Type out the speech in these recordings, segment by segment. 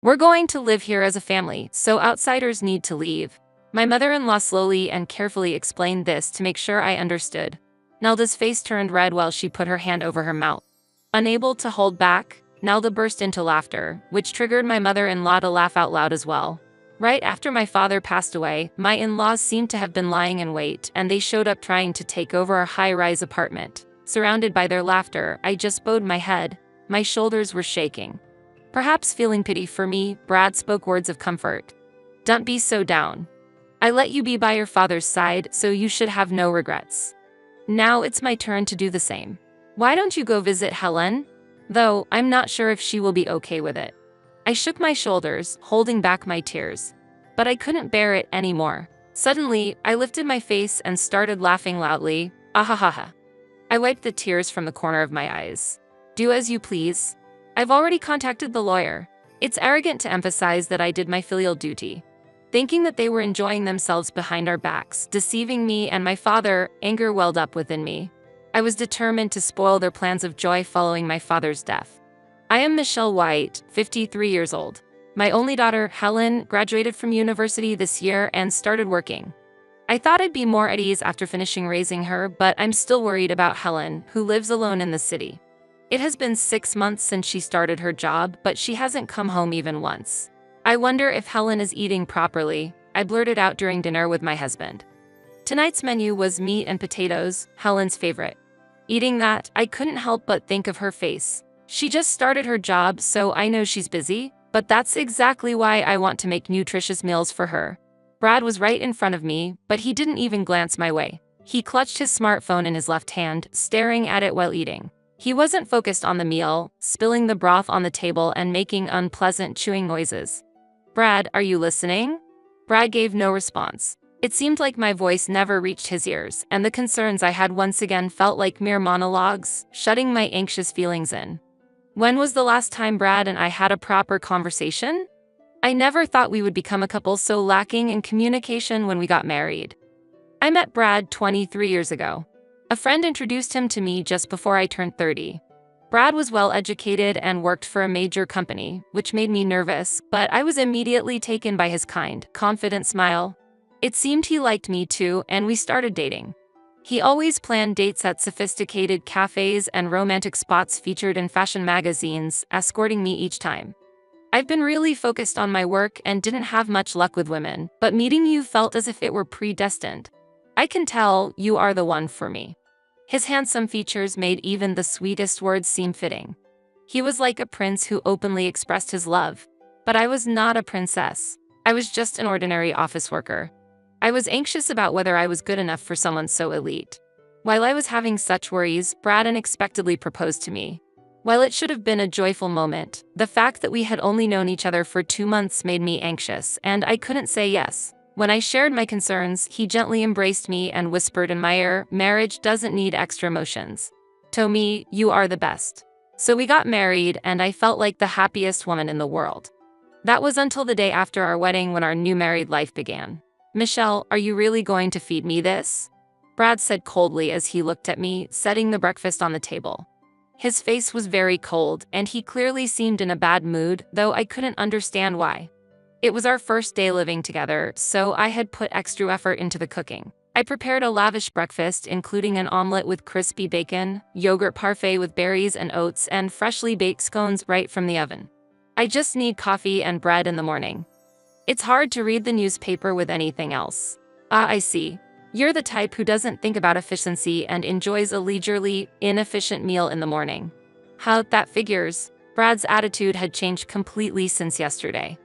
We're going to live here as a family, so outsiders need to leave. My mother-in-law slowly and carefully explained this to make sure I understood. Nelda's face turned red while she put her hand over her mouth. Unable to hold back, Nelda burst into laughter, which triggered my mother-in-law to laugh out loud as well. Right after my father passed away, my in-laws seemed to have been lying in wait, and they showed up trying to take over our high-rise apartment. Surrounded by their laughter, I just bowed my head. My shoulders were shaking. Perhaps feeling pity for me, Brad spoke words of comfort. Don't be so down. I let you be by your father's side, so you should have no regrets. Now it's my turn to do the same. Why don't you go visit Helen? Though, I'm not sure if she will be okay with it. I shook my shoulders, holding back my tears. But I couldn't bear it anymore. Suddenly, I lifted my face and started laughing loudly. Ahahaha. I wiped the tears from the corner of my eyes. Do as you please. I've already contacted the lawyer. It's arrogant to emphasize that I did my filial duty. Thinking that they were enjoying themselves behind our backs, deceiving me and my father, anger welled up within me. I was determined to spoil their plans of joy following my father's death. I am Michelle White, 53 years old. My only daughter, Helen, graduated from university this year and started working. I thought I'd be more at ease after finishing raising her, but I'm still worried about Helen, who lives alone in the city. It has been 6 months since she started her job, but she hasn't come home even once. I wonder if Helen is eating properly, I blurted out during dinner with my husband. Tonight's menu was meat and potatoes, Helen's favorite. Eating that, I couldn't help but think of her face. She just started her job, so I know she's busy, but that's exactly why I want to make nutritious meals for her. Brad was right in front of me, but he didn't even glance my way. He clutched his smartphone in his left hand, staring at it while eating. He wasn't focused on the meal, spilling the broth on the table and making unpleasant chewing noises. Brad, are you listening? Brad gave no response. It seemed like my voice never reached his ears, and the concerns I had once again felt like mere monologues, shutting my anxious feelings in. When was the last time Brad and I had a proper conversation? I never thought we would become a couple so lacking in communication when we got married. I met Brad 23 years ago. A friend introduced him to me just before I turned 30. Brad was well-educated and worked for a major company, which made me nervous, but I was immediately taken by his kind, confident smile. It seemed he liked me too, and we started dating. He always planned dates at sophisticated cafes and romantic spots featured in fashion magazines, escorting me each time. I've been really focused on my work and didn't have much luck with women, but meeting you felt as if it were predestined. I can tell you are the one for me. His handsome features made even the sweetest words seem fitting. He was like a prince who openly expressed his love. But I was not a princess. I was just an ordinary office worker. I was anxious about whether I was good enough for someone so elite. While I was having such worries, Brad unexpectedly proposed to me. While it should have been a joyful moment, the fact that we had only known each other for 2 months made me anxious, and I couldn't say yes. When I shared my concerns, he gently embraced me and whispered in my ear, "Marriage doesn't need extra emotions. To me, you are the best." So we got married, and I felt like the happiest woman in the world. That was until the day after our wedding when our new married life began. "Michelle, are you really going to feed me this?" Brad said coldly as he looked at me, setting the breakfast on the table. His face was very cold, and he clearly seemed in a bad mood, though I couldn't understand why. It was our first day living together, so I had put extra effort into the cooking. I prepared a lavish breakfast, including an omelet with crispy bacon, yogurt parfait with berries and oats, and freshly baked scones right from the oven. I just need coffee and bread in the morning. It's hard to read the newspaper with anything else. Ah, I see. You're the type who doesn't think about efficiency and enjoys a leisurely, inefficient meal in the morning. How that figures. Brad's attitude had changed completely since yesterday.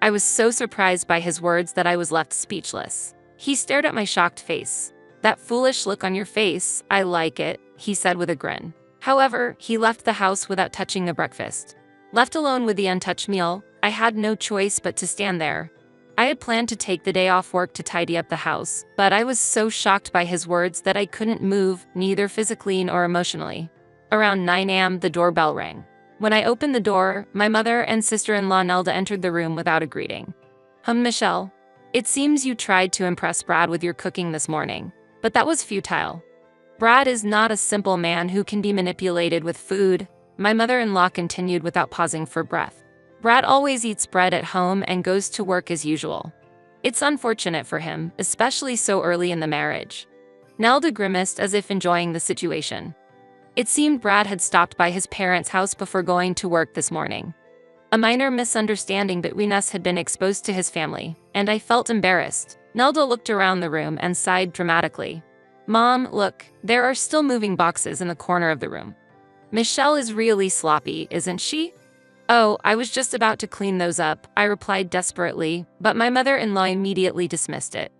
I was so surprised by his words that I was left speechless. He stared at my shocked face. "That foolish look on your face, I like it," he said with a grin. However, he left the house without touching the breakfast. Left alone with the untouched meal, I had no choice but to stand there. I had planned to take the day off work to tidy up the house, but I was so shocked by his words that I couldn't move, neither physically nor emotionally. Around 9 a.m., the doorbell rang. When I opened the door, my mother and sister-in-law Nelda entered the room without a greeting. Michelle, it seems you tried to impress Brad with your cooking this morning, but that was futile. Brad is not a simple man who can be manipulated with food," my mother-in-law continued without pausing for breath. Brad always eats bread at home and goes to work as usual. It's unfortunate for him, especially so early in the marriage. Nelda grimaced as if enjoying the situation. It seemed Brad had stopped by his parents' house before going to work this morning. A minor misunderstanding between us had been exposed to his family, and I felt embarrassed. Nelda looked around the room and sighed dramatically. Mom, look, there are still moving boxes in the corner of the room. Michelle is really sloppy, isn't she? Oh, I was just about to clean those up, I replied desperately, but my mother-in-law immediately dismissed it.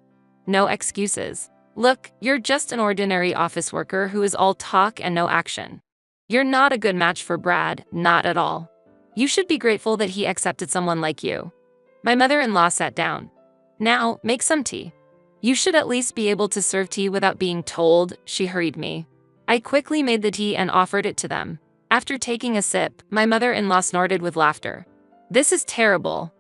No excuses. Look, you're just an ordinary office worker who is all talk and no action. You're not a good match for Brad, not at all. You should be grateful that he accepted someone like you. My mother-in-law sat down. Now, make some tea. You should at least be able to serve tea without being told, she hurried me. I quickly made the tea and offered it to them. After taking a sip, my mother-in-law snorted with laughter. This is terrible.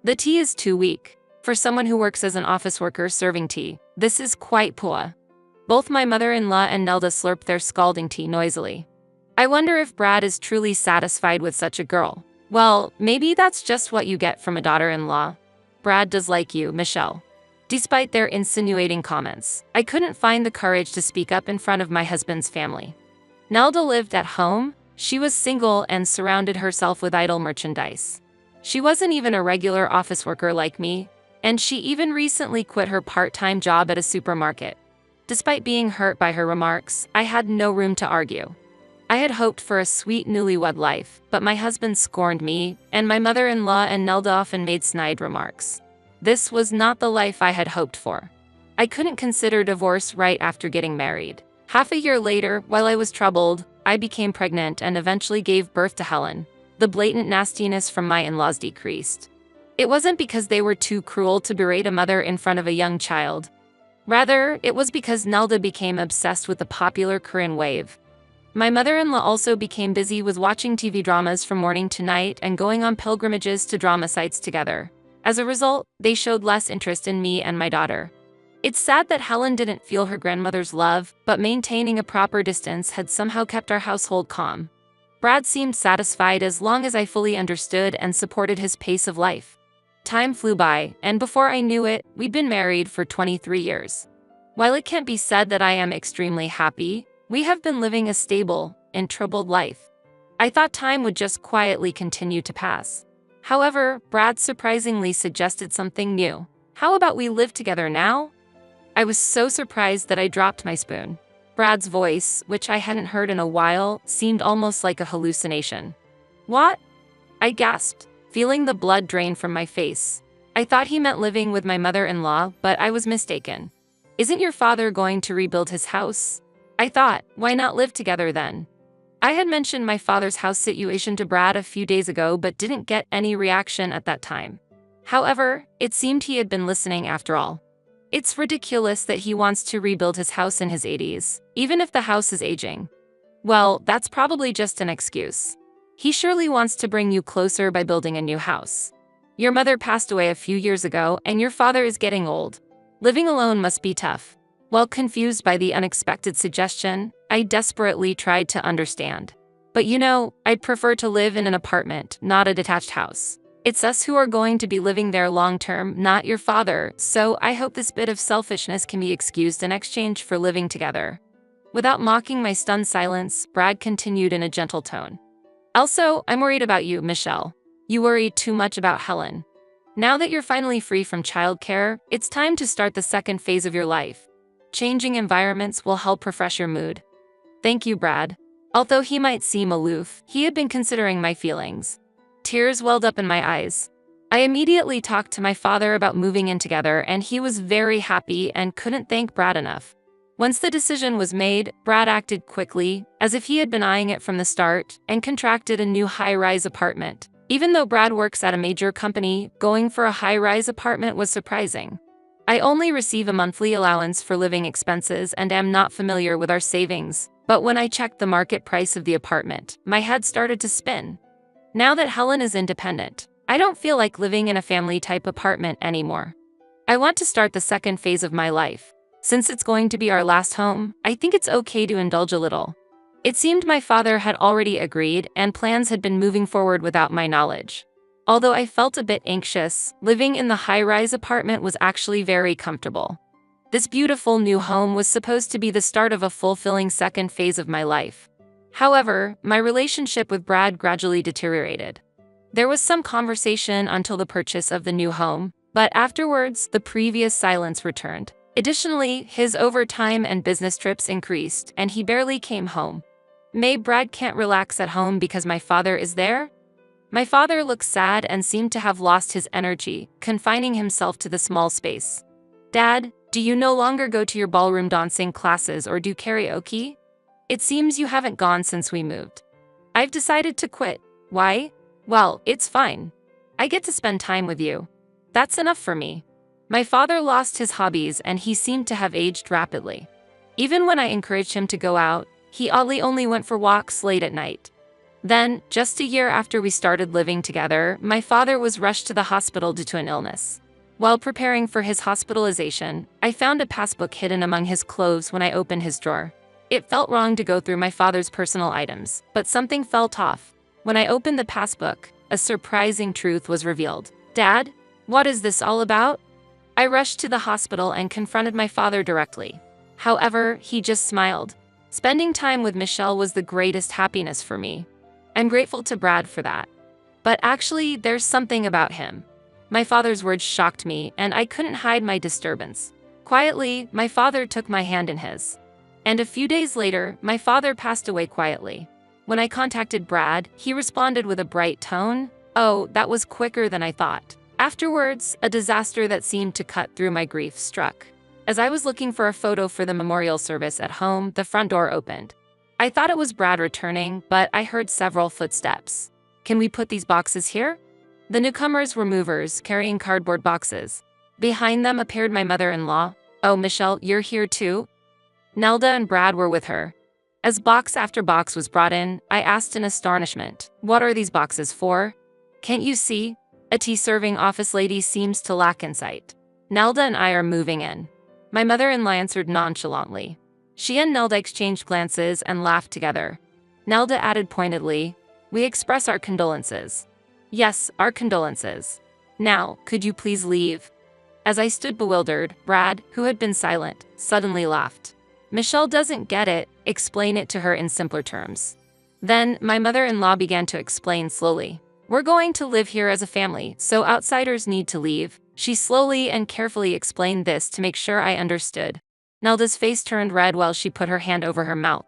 The tea is too weak. For someone who works as an office worker serving tea, this is quite poor. Both my mother-in-law and Nelda slurped their scalding tea noisily. I wonder if Brad is truly satisfied with such a girl. Well, maybe that's just what you get from a daughter-in-law. Brad does like you, Michelle. Despite their insinuating comments, I couldn't find the courage to speak up in front of my husband's family. Nelda lived at home. She was single and surrounded herself with idle merchandise. She wasn't even a regular office worker like me, and she even recently quit her part-time job at a supermarket. Despite being hurt by her remarks, I had no room to argue. I had hoped for a sweet newlywed life, but my husband scorned me, and my mother-in-law and Nelda often made snide remarks. This was not the life I had hoped for. I couldn't consider divorce right after getting married. Half a year later, while I was troubled, I became pregnant and eventually gave birth to Helen. The blatant nastiness from my in-laws decreased. It wasn't because they were too cruel to berate a mother in front of a young child. Rather, it was because Nelda became obsessed with the popular Korean wave. My mother-in-law also became busy with watching TV dramas from morning to night and going on pilgrimages to drama sites together. As a result, they showed less interest in me and my daughter. It's sad that Helen didn't feel her grandmother's love, but maintaining a proper distance had somehow kept our household calm. Brad seemed satisfied as long as I fully understood and supported his pace of life. Time flew by, and before I knew it, we'd been married for 23 years. While it can't be said that I am extremely happy, we have been living a stable and troubled life. I thought time would just quietly continue to pass. However, Brad surprisingly suggested something new. How about we live together now? I was so surprised that I dropped my spoon. Brad's voice, which I hadn't heard in a while, seemed almost like a hallucination. What? I gasped, feeling the blood drain from my face. I thought he meant living with my mother-in-law, but I was mistaken. Isn't your father going to rebuild his house? I thought, why not live together then? I had mentioned my father's house situation to Brad a few days ago but didn't get any reaction at that time. However, it seemed he had been listening after all. It's ridiculous that he wants to rebuild his house in his 80s, even if the house is aging. Well, that's probably just an excuse. He surely wants to bring you closer by building a new house. Your mother passed away a few years ago and your father is getting old. Living alone must be tough. While confused by the unexpected suggestion, I desperately tried to understand. But you know, I'd prefer to live in an apartment, not a detached house. It's us who are going to be living there long-term, not your father, so I hope this bit of selfishness can be excused in exchange for living together. Without mocking my stunned silence, Brad continued in a gentle tone. Also, I'm worried about you, Michelle. You worry too much about Helen. Now that you're finally free from childcare, it's time to start the second phase of your life. Changing environments will help refresh your mood. Thank you, Brad. Although he might seem aloof, he had been considering my feelings. Tears welled up in my eyes. I immediately talked to my father about moving in together and he was very happy and couldn't thank Brad enough. Once the decision was made, Brad acted quickly, as if he had been eyeing it from the start, and contracted a new high-rise apartment. Even though Brad works at a major company, going for a high-rise apartment was surprising. I only receive a monthly allowance for living expenses and am not familiar with our savings, but when I checked the market price of the apartment, my head started to spin. Now that Helen is independent, I don't feel like living in a family-type apartment anymore. I want to start the second phase of my life. Since it's going to be our last home, I think it's okay to indulge a little. It seemed my father had already agreed and plans had been moving forward without my knowledge. Although I felt a bit anxious, living in the high-rise apartment was actually very comfortable. This beautiful new home was supposed to be the start of a fulfilling second phase of my life. However, my relationship with Brad gradually deteriorated. There was some conversation until the purchase of the new home, but afterwards, the previous silence returned. Additionally, his overtime and business trips increased, and he barely came home. Brad can't relax at home because my father is there? My father looked sad and seemed to have lost his energy, confining himself to the small space. Dad, do you no longer go to your ballroom dancing classes or do karaoke? It seems you haven't gone since we moved. I've decided to quit. Why? Well, it's fine. I get to spend time with you. That's enough for me. My father lost his hobbies and he seemed to have aged rapidly. Even when I encouraged him to go out, he oddly only went for walks late at night. Then, just a year after we started living together, my father was rushed to the hospital due to an illness. While preparing for his hospitalization, I found a passbook hidden among his clothes when I opened his drawer. It felt wrong to go through my father's personal items, but something felt off. When I opened the passbook, a surprising truth was revealed. Dad, what is this all about? I rushed to the hospital and confronted my father directly. However, he just smiled. Spending time with Michelle was the greatest happiness for me. I'm grateful to Brad for that. But actually, there's something about him. My father's words shocked me, and I couldn't hide my disturbance. Quietly, my father took my hand in his. And a few days later, my father passed away quietly. When I contacted Brad, he responded with a bright tone. Oh, that was quicker than I thought. Afterwards, a disaster that seemed to cut through my grief struck. As I was looking for a photo for the memorial service at home, the front door opened. I thought it was Brad returning, but I heard several footsteps. Can we put these boxes here? The newcomers were movers, carrying cardboard boxes. Behind them appeared my mother-in-law. Oh, Michelle, you're here too? Nelda and Brad were with her. As box after box was brought in, I asked in astonishment, what are these boxes for? Can't you see? A tea-serving office lady seems to lack insight. Nelda and I are moving in. My mother-in-law answered nonchalantly. She and Nelda exchanged glances and laughed together. Nelda added pointedly, we express our condolences. Yes, our condolences. Now, could you please leave? As I stood bewildered, Brad, who had been silent, suddenly laughed. Michelle doesn't get it, explain it to her in simpler terms. Then, my mother-in-law began to explain slowly. We're going to live here as a family, so outsiders need to leave. She slowly and carefully explained this to make sure I understood. Nelda's face turned red while she put her hand over her mouth.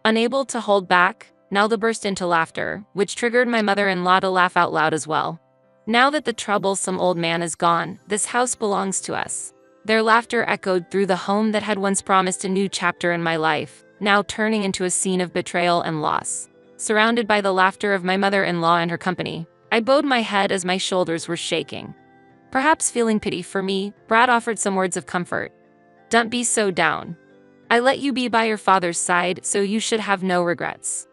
Unable to hold back, Nelda burst into laughter, which triggered my mother-in-law to laugh out loud as well. Now that the troublesome old man is gone, this house belongs to us. Their laughter echoed through the home that had once promised a new chapter in my life, now turning into a scene of betrayal and loss. Surrounded by the laughter of my mother-in-law and her company, I bowed my head as my shoulders were shaking. Perhaps feeling pity for me, Brad offered some words of comfort. Don't be so down. I let you be by your father's side, so you should have no regrets.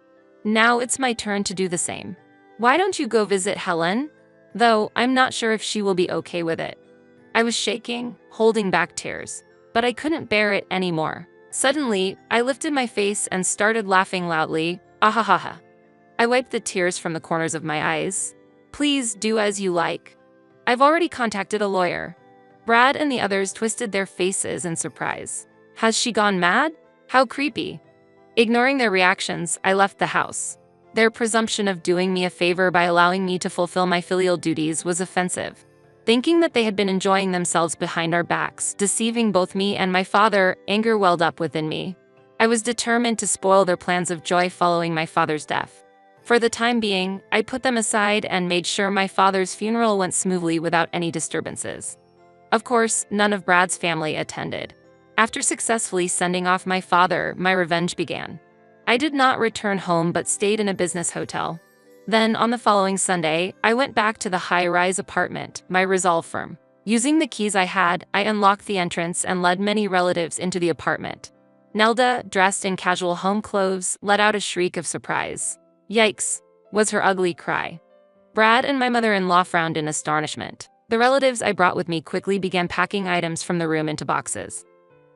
Now it's my turn to do the same. Why don't you go visit Helen? Though, I'm not sure if she will be okay with it. I was shaking, holding back tears, but I couldn't bear it anymore. Suddenly, I lifted my face and started laughing loudly. Ahahaha. I wiped the tears from the corners of my eyes. Please do as you like. I've already contacted a lawyer. Brad and the others twisted their faces in surprise. Has she gone mad? How creepy. Ignoring their reactions, I left the house. Their presumption of doing me a favor by allowing me to fulfill my filial duties was offensive. Thinking that they had been enjoying themselves behind our backs, deceiving both me and my father, anger welled up within me. I was determined to spoil their plans of joy following my father's death. For the time being, I put them aside and made sure my father's funeral went smoothly without any disturbances. Of course, none of Brad's family attended. After successfully sending off my father, my revenge began. I did not return home but stayed in a business hotel. Then, on the following Sunday, I went back to the high-rise apartment, my resolve firm. Using the keys I had, I unlocked the entrance and led many relatives into the apartment. Nelda, dressed in casual home clothes, let out a shriek of surprise. Yikes, was her ugly cry. Brad and my mother-in-law frowned in astonishment. The relatives I brought with me quickly began packing items from the room into boxes.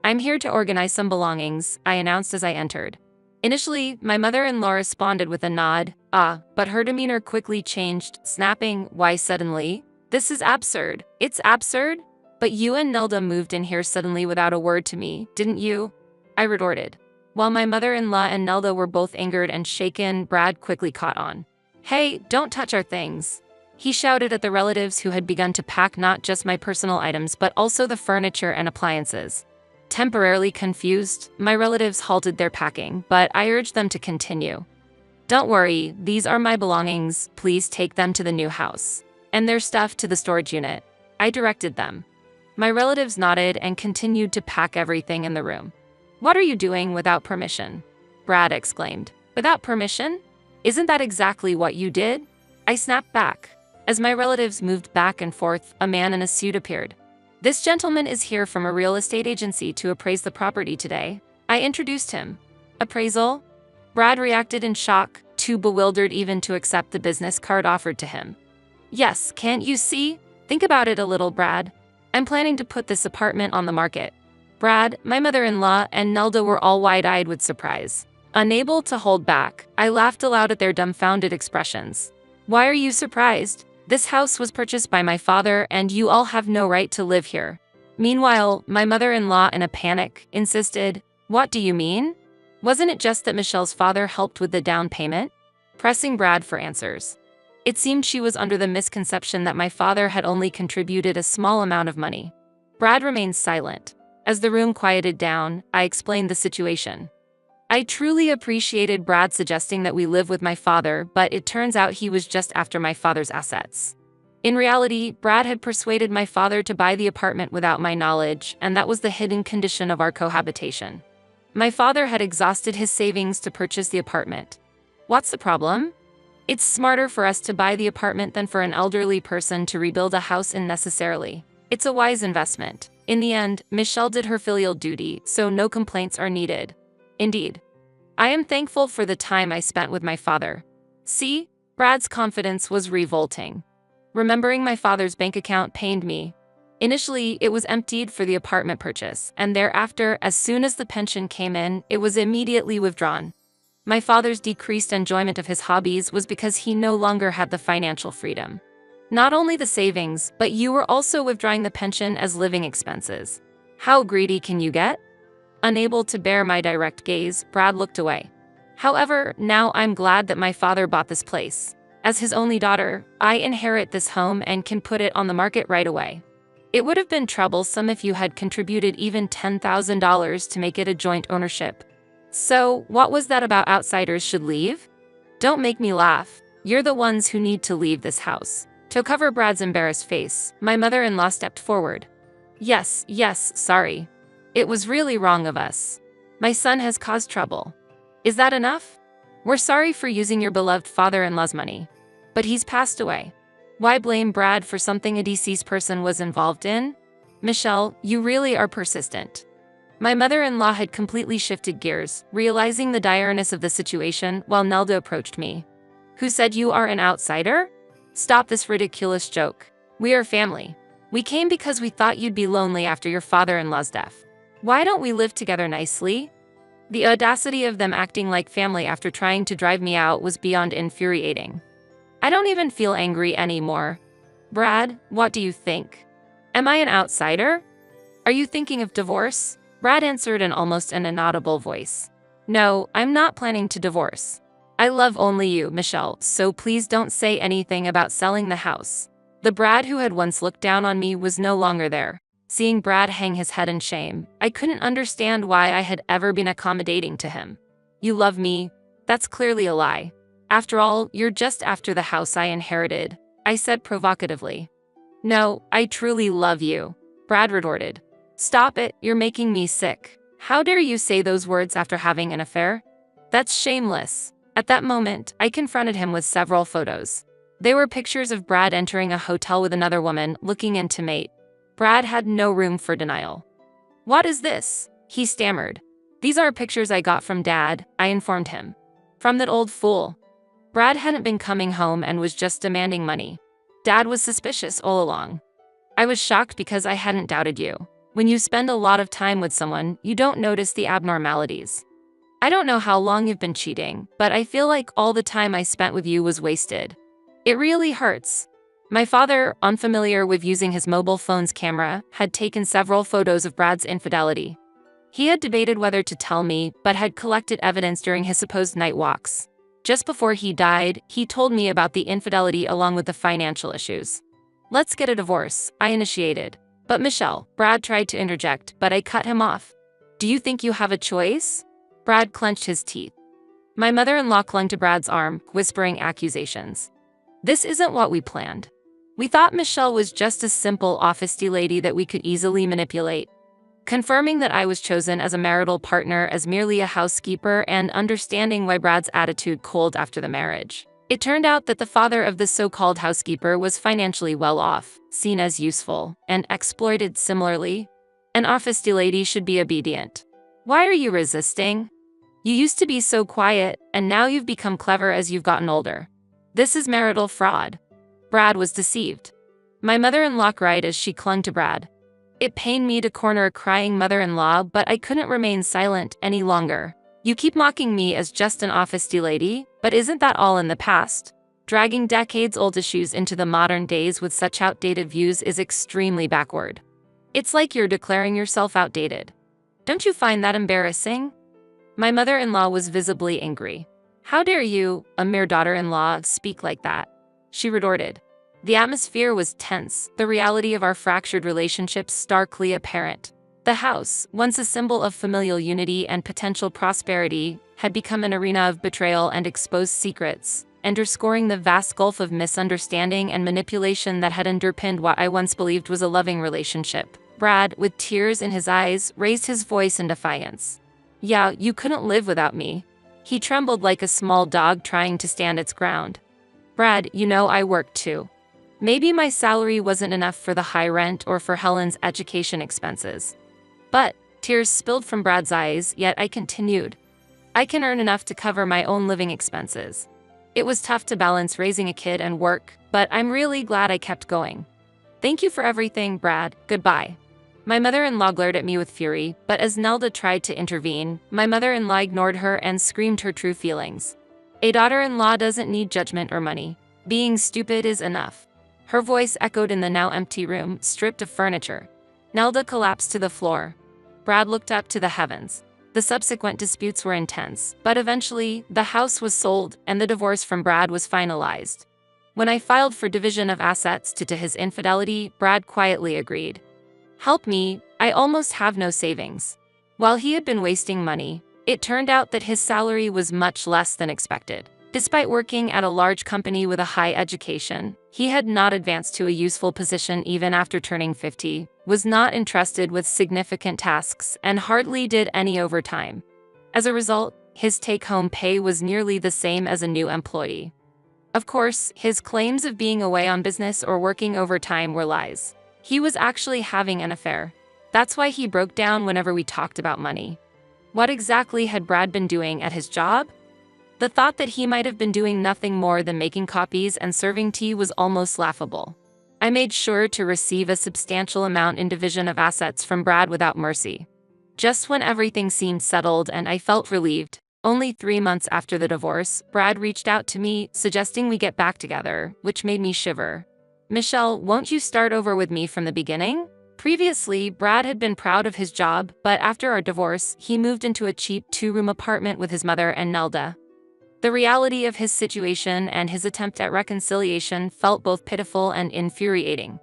I'm here to organize some belongings, I announced as I entered. Initially, my mother-in-law responded with a nod, but her demeanor quickly changed, snapping, "Why suddenly? This is absurd. It's absurd? But you and Nelda moved in here suddenly without a word to me, didn't you?" I retorted. While my mother-in-law and Nelda were both angered and shaken, Brad quickly caught on. "Hey, don't touch our things," he shouted at the relatives who had begun to pack not just my personal items but also the furniture and appliances. Temporarily confused, my relatives halted their packing, but I urged them to continue. "Don't worry, these are my belongings, please take them to the new house. And their stuff to the storage unit," I directed them. My relatives nodded and continued to pack everything in the room. "What are you doing without permission?" Brad exclaimed. "Without permission? Isn't that exactly what you did?" I snapped back. As my relatives moved back and forth, a man in a suit appeared. "This gentleman is here from a real estate agency to appraise the property today." I introduced him. "Appraisal?" Brad reacted in shock, too bewildered even to accept the business card offered to him. "Yes, can't you see? Think about it a little, Brad. I'm planning to put this apartment on the market." Brad, my mother-in-law, and Nelda were all wide-eyed with surprise. Unable to hold back, I laughed aloud at their dumbfounded expressions. "Why are you surprised? This house was purchased by my father and you all have no right to live here." Meanwhile, my mother-in-law, in a panic, insisted, "What do you mean? Wasn't it just that Michelle's father helped with the down payment?" Pressing Brad for answers. It seemed she was under the misconception that my father had only contributed a small amount of money. Brad remained silent. As the room quieted down, I explained the situation. I truly appreciated Brad suggesting that we live with my father, but it turns out he was just after my father's assets. In reality, Brad had persuaded my father to buy the apartment without my knowledge, and that was the hidden condition of our cohabitation. My father had exhausted his savings to purchase the apartment. What's the problem? It's smarter for us to buy the apartment than for an elderly person to rebuild a house unnecessarily. It's a wise investment. In the end, Michelle did her filial duty, so no complaints are needed. Indeed. I am thankful for the time I spent with my father. See? Brad's confidence was revolting. Remembering my father's bank account pained me. Initially, it was emptied for the apartment purchase, and thereafter, as soon as the pension came in, it was immediately withdrawn. My father's decreased enjoyment of his hobbies was because he no longer had the financial freedom. Not only the savings, but you were also withdrawing the pension as living expenses. How greedy can you get? Unable to bear my direct gaze, Brad looked away. However, now I'm glad that my father bought this place. As his only daughter, I inherit this home and can put it on the market right away. It would have been troublesome if you had contributed even $10,000 to make it a joint ownership. So, what was that about outsiders should leave? Don't make me laugh. You're the ones who need to leave this house. To cover Brad's embarrassed face, my mother-in-law stepped forward. Yes, sorry. It was really wrong of us. My son has caused trouble. Is that enough? We're sorry for using your beloved father-in-law's money. But he's passed away. Why blame Brad for something a deceased person was involved in? Michelle, you really are persistent. My mother-in-law had completely shifted gears, realizing the direness of the situation while Nelda approached me. Who said you are an outsider? Stop this ridiculous joke. We are family. We came because we thought you'd be lonely after your father-in-law's death. Why don't we live together nicely? The audacity of them acting like family after trying to drive me out was beyond infuriating. I don't even feel angry anymore. Brad, what do you think? Am I an outsider? Are you thinking of divorce? Brad answered in almost an inaudible voice. No, I'm not planning to divorce. I love only you, Michelle, so please don't say anything about selling the house. The Brad who had once looked down on me was no longer there. Seeing Brad hang his head in shame, I couldn't understand why I had ever been accommodating to him. You love me? That's clearly a lie. After all, you're just after the house I inherited, I said provocatively. No, I truly love you, Brad retorted. Stop it, you're making me sick. How dare you say those words after having an affair? That's shameless. At that moment, I confronted him with several photos. They were pictures of Brad entering a hotel with another woman, looking intimate. Brad had no room for denial. What is this? He stammered. These are pictures I got from Dad, I informed him. From that old fool. Brad hadn't been coming home and was just demanding money. Dad was suspicious all along. I was shocked because I hadn't doubted you. When you spend a lot of time with someone, you don't notice the abnormalities. I don't know how long you've been cheating, but I feel like all the time I spent with you was wasted. It really hurts. My father, unfamiliar with using his mobile phone's camera, had taken several photos of Brad's infidelity. He had debated whether to tell me, but had collected evidence during his supposed night walks. Just before he died, he told me about the infidelity along with the financial issues. "Let's get a divorce," I initiated. "But Michelle," Brad tried to interject, but I cut him off. "Do you think you have a choice?" Brad clenched his teeth. My mother-in-law clung to Brad's arm, whispering accusations. "This isn't what we planned. We thought Michelle was just a simple office lady that we could easily manipulate." Confirming that I was chosen as a marital partner as merely a housekeeper and understanding why Brad's attitude cooled after the marriage. It turned out that the father of the so-called housekeeper was financially well off, seen as useful, and exploited similarly. An office lady should be obedient. Why are you resisting? You used to be so quiet, and now you've become clever as you've gotten older. This is marital fraud. Brad was deceived. My mother-in-law cried as she clung to Brad. It pained me to corner a crying mother-in-law, but I couldn't remain silent any longer. "You keep mocking me as just an office lady, but isn't that all in the past? Dragging decades-old issues into the modern days with such outdated views is extremely backward. It's like you're declaring yourself outdated. Don't you find that embarrassing?" My mother-in-law was visibly angry. "How dare you, a mere daughter-in-law, speak like that?" she retorted. The atmosphere was tense, the reality of our fractured relationship starkly apparent. The house, once a symbol of familial unity and potential prosperity, had become an arena of betrayal and exposed secrets, underscoring the vast gulf of misunderstanding and manipulation that had underpinned what I once believed was a loving relationship. Brad, with tears in his eyes, raised his voice in defiance. "Yeah, you couldn't live without me." He trembled like a small dog trying to stand its ground. "Brad, you know I worked too. Maybe my salary wasn't enough for the high rent or for Helen's education expenses. But," tears spilled from Brad's eyes, yet I continued, "I can earn enough to cover my own living expenses. It was tough to balance raising a kid and work, but I'm really glad I kept going. Thank you for everything, Brad. Goodbye." My mother-in-law glared at me with fury, but as Nelda tried to intervene, my mother-in-law ignored her and screamed her true feelings. "A daughter-in-law doesn't need judgment or money. Being stupid is enough." Her voice echoed in the now empty room, stripped of furniture. Nelda collapsed to the floor. Brad looked up to the heavens. The subsequent disputes were intense, but eventually, the house was sold and the divorce from Brad was finalized. When I filed for division of assets due to his infidelity, Brad quietly agreed. "Help me, I almost have no savings." While he had been wasting money, it turned out that his salary was much less than expected. Despite working at a large company with a high education, he had not advanced to a useful position even after turning 50, was not entrusted with significant tasks, and hardly did any overtime. As a result, his take-home pay was nearly the same as a new employee. Of course, his claims of being away on business or working overtime were lies. He was actually having an affair. That's why he broke down whenever we talked about money. What exactly had Brad been doing at his job? The thought that he might have been doing nothing more than making copies and serving tea was almost laughable. I made sure to receive a substantial amount in division of assets from Brad without mercy. Just when everything seemed settled and I felt relieved, only 3 months after the divorce, Brad reached out to me, suggesting we get back together, which made me shiver. "Michelle, won't you start over with me from the beginning?" Previously, Brad had been proud of his job, but after our divorce, he moved into a cheap 2-room apartment with his mother and Nelda. The reality of his situation and his attempt at reconciliation felt both pitiful and infuriating.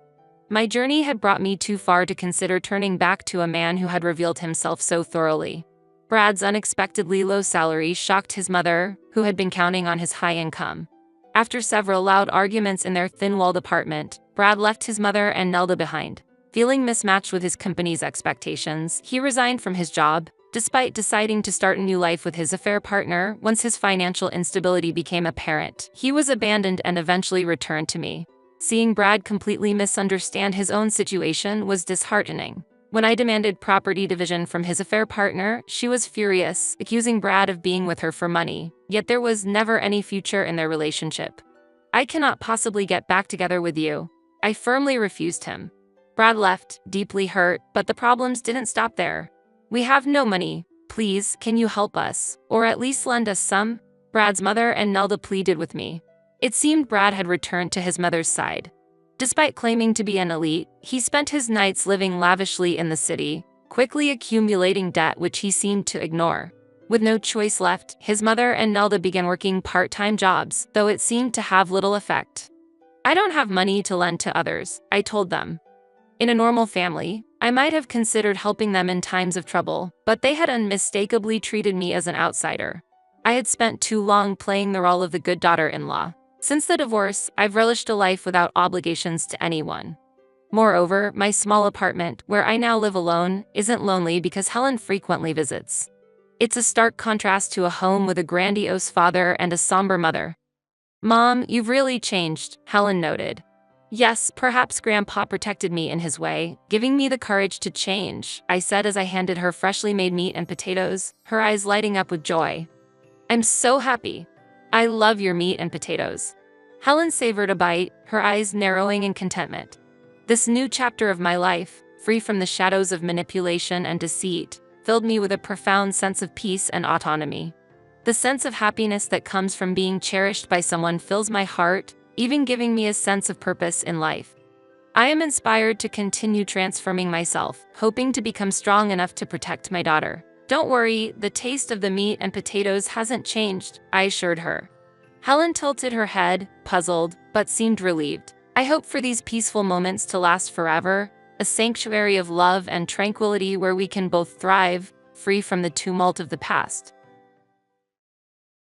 My journey had brought me too far to consider turning back to a man who had revealed himself so thoroughly. Brad's unexpectedly low salary shocked his mother, who had been counting on his high income. After several loud arguments in their thin-walled apartment, Brad left his mother and Nelda behind. Feeling mismatched with his company's expectations, he resigned from his job, despite deciding to start a new life with his affair partner. Once his financial instability became apparent, he was abandoned and eventually returned to me. Seeing Brad completely misunderstand his own situation was disheartening. When I demanded property division from his affair partner, she was furious, accusing Brad of being with her for money, yet there was never any future in their relationship. "I cannot possibly get back together with you." I firmly refused him. Brad left, deeply hurt, but the problems didn't stop there. "We have no money. Please, can you help us? Or at least lend us some? Brad's mother and Nelda pleaded with me. It seemed Brad had returned to his mother's side. Despite claiming to be an elite, he spent his nights living lavishly in the city, quickly accumulating debt which he seemed to ignore. With no choice left, his mother and Nelda began working part-time jobs, though it seemed to have little effect. I don't have money to lend to others, I told them. In a normal family, I might have considered helping them in times of trouble, but they had unmistakably treated me as an outsider. I had spent too long playing the role of the good daughter-in-law. Since the divorce, I've relished a life without obligations to anyone. Moreover, my small apartment, where I now live alone, isn't lonely because Helen frequently visits. It's a stark contrast to a home with a grandiose father and a somber mother. Mom, you've really changed, Helen noted. Yes, perhaps Grandpa protected me in his way, giving me the courage to change, I said as I handed her freshly made meat and potatoes, her eyes lighting up with joy. I'm so happy. I love your meat and potatoes. Helen savored a bite, her eyes narrowing in contentment. This new chapter of my life, free from the shadows of manipulation and deceit, filled me with a profound sense of peace and autonomy. The sense of happiness that comes from being cherished by someone fills my heart, even giving me a sense of purpose in life. I am inspired to continue transforming myself, hoping to become strong enough to protect my daughter. Don't worry, the taste of the meat and potatoes hasn't changed, I assured her. Helen tilted her head, puzzled, but seemed relieved. I hope for these peaceful moments to last forever, a sanctuary of love and tranquility where we can both thrive, free from the tumult of the past.